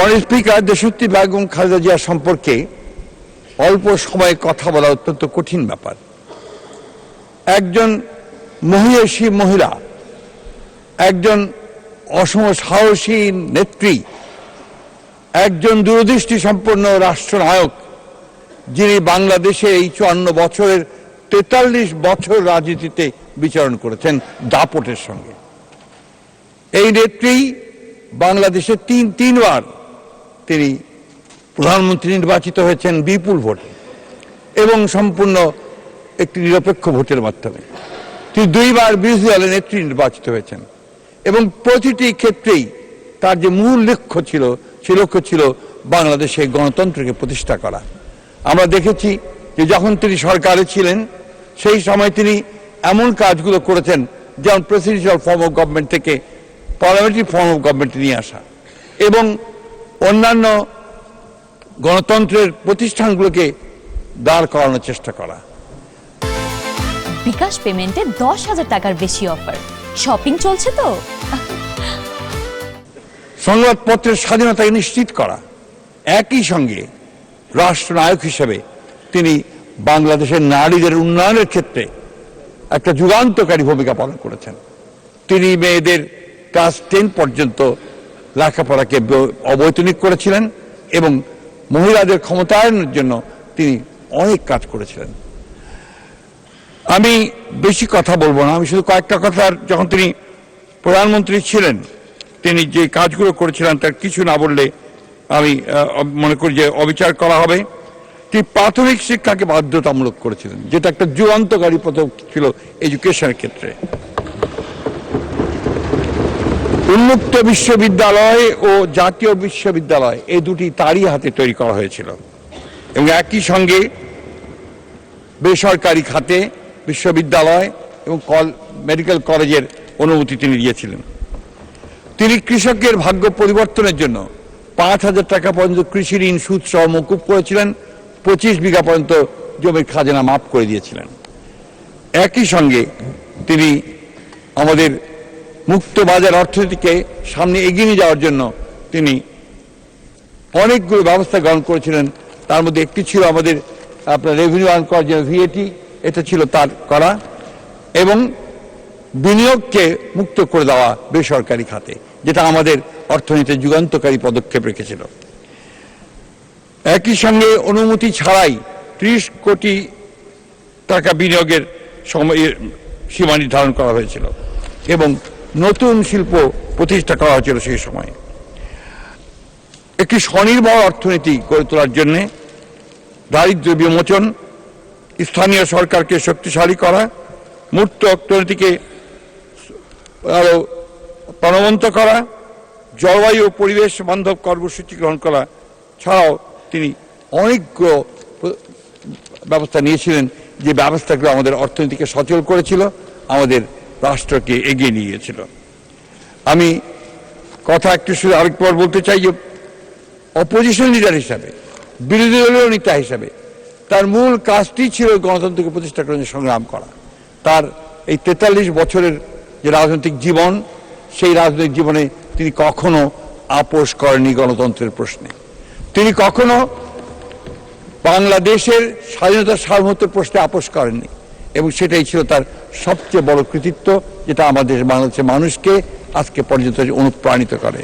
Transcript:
মাননীয় স্পিকার, দেশনেত্রী বেগম খালেদা জিয়া সম্পর্কে অল্প সময়ে কথা বলা অত্যন্ত কঠিন ব্যাপার। একজন মহিয়সী মহিলা, একজন অসম সাহসী নেত্রী, একজন দূরদৃষ্টি সম্পন্ন রাষ্ট্রনায়ক, যিনি বাংলাদেশে এই 54 বছরের 43 বছর রাজনীতিতে বিচরণ করেছেন দাপটের সঙ্গে। এই নেত্রী বাংলাদেশে তিনবার তিনি প্রধানমন্ত্রী নির্বাচিত হয়েছেন বিপুল ভোটে এবং সম্পূর্ণ একটি নিরপেক্ষ ভোটের মাধ্যমে। তিনি দুইবার বিরোধী দলের নেত্রী নির্বাচিত হয়েছেন এবং প্রতিটি ক্ষেত্রেই তার যে মূল লক্ষ্য ছিল বাংলাদেশে গণতন্ত্রকে প্রতিষ্ঠা করা। আমরা দেখেছি যে যখন তিনি সরকারে ছিলেন সেই সময় তিনি এমন কাজগুলো করেছেন, যেমন প্রেসিডেন্সিয়াল ফর্ম অফ গভর্নমেন্ট থেকে পার্লামেন্টারি ফর্ম অফ গভর্নমেন্ট নিয়ে আসা এবং অন্যান্য গণতন্ত্রের প্রতিষ্ঠানগুলোকে দাঁড় করানোর চেষ্টা করা। বিকাশ পেমেন্টে 10,000 টাকার বেশি অফার, শপিং চলছে তো। সংবাদপত্রের স্বাধীনতাকে নিশ্চিত করা, একই সঙ্গে রাষ্ট্রনায়ক হিসেবে তিনি বাংলাদেশের নারীদের উন্নয়নের ক্ষেত্রে একটা যুগান্তকারী ভূমিকা পালন করেছেন। তিনি মেয়েদের ক্লাস 10 পর্যন্ত লেখাপড়াকে অবৈতনিক করেছিলেন এবং মহিলাদের ক্ষমতায়নের জন্য তিনি অনেক কাজ করেছিলেন। আমি বেশি কথা বলবো না, আমি শুধু কয়েকটা কথা, যখন তিনি প্রধানমন্ত্রী ছিলেন তিনি যে কাজগুলো করেছিলেন তার কিছু না বললে আমি মনে করি যে অবিচার করা হবে। তিনি প্রাথমিক শিক্ষাকে বাধ্যতামূলক করেছিলেন, যেটা একটা যুগান্তকারী পদক্ষেপ ছিল এডুকেশনের ক্ষেত্রে। উন্মুক্ত বিশ্ববিদ্যালয় ও জাতীয় বিশ্ববিদ্যালয় এই দুটি তারই হাতে তৈরি করা হয়েছিল এবং একই সঙ্গে বেসরকারি খাতে বিশ্ববিদ্যালয় এবং মেডিকেল কলেজের অনুমতি তিনি দিয়েছিলেন। তিনি কৃষকের ভাগ্য পরিবর্তনের জন্য 5,000 টাকা পর্যন্ত কৃষি ঋণ সুদ সহ মকুব করেছিলেন, 25 বিঘা পর্যন্ত জমির খাজনা মাফ করে দিয়েছিলেন। একই সঙ্গে তিনি আমাদের মুক্ত বাজার অর্থনীতিকে সামনে এগিয়ে নিয়ে যাওয়ার জন্য তিনি অনেকগুলো ব্যবস্থা গ্রহণ করেছিলেন। তার মধ্যে একটি ছিল আমাদের আপনার রেভিনিউ আর্ন করার জন্য ভিএটি, এটা ছিল তার করা, এবং বিনিয়োগকে মুক্ত করে দেওয়া বেসরকারি খাতে, যেটা আমাদের অর্থনীতির যুগান্তকারী পদক্ষেপ রেখেছিল। একই সঙ্গে অনুমতি ছাড়াই 30 কোটি টাকা বিনিয়োগের সীমা নির্ধারণ করা হয়েছিল এবং নতুন শিল্প প্রতিষ্ঠা করা হয়েছিল সেই সময়। একটি স্বনির্ভর অর্থনীতি গড়ে তোলার জন্য দারিদ্র্য বিমোচন, স্থানীয় সরকারকে শক্তিশালী করা, মূর্ত অর্থনীতিকে আরো প্রাণবন্ত করা, জলবায়ু ও পরিবেশ বান্ধব কর্মসূচি গ্রহণ করা ছাড়াও তিনি অনেকগুলো ব্যবস্থা নিয়েছিলেন, যে ব্যবস্থাগুলো আমাদের অর্থনীতিকে সচল করেছিল, আমাদের রাষ্ট্রকে এগিয়ে নিয়ে গিয়েছিল। আমি কথা একটু শুধু আরেকবার বলতে চাই যে অপোজিশন লিডার হিসাবে, বিরোধী দলীয় নেতা হিসাবে তার মূল কাজটি ছিল গণতন্ত্রকে প্রতিষ্ঠা করার সংগ্রাম করা। তার এই 43 বছরের যে রাজনৈতিক জীবন, সেই রাজনৈতিক জীবনে তিনি কখনো আপোষ করেননি গণতন্ত্রের প্রশ্নে। তিনি কখনো বাংলাদেশের স্বাধীনতার সার্বভৌমত্বের প্রশ্নে আপোষ করেননি এবং সেটাই ছিল তার সবচেয়ে বড় কৃতিত্ব, যেটা আমাদের বাংলাদেশের মানুষকে আজকে পর্যন্ত অনুপ্রাণিত করে।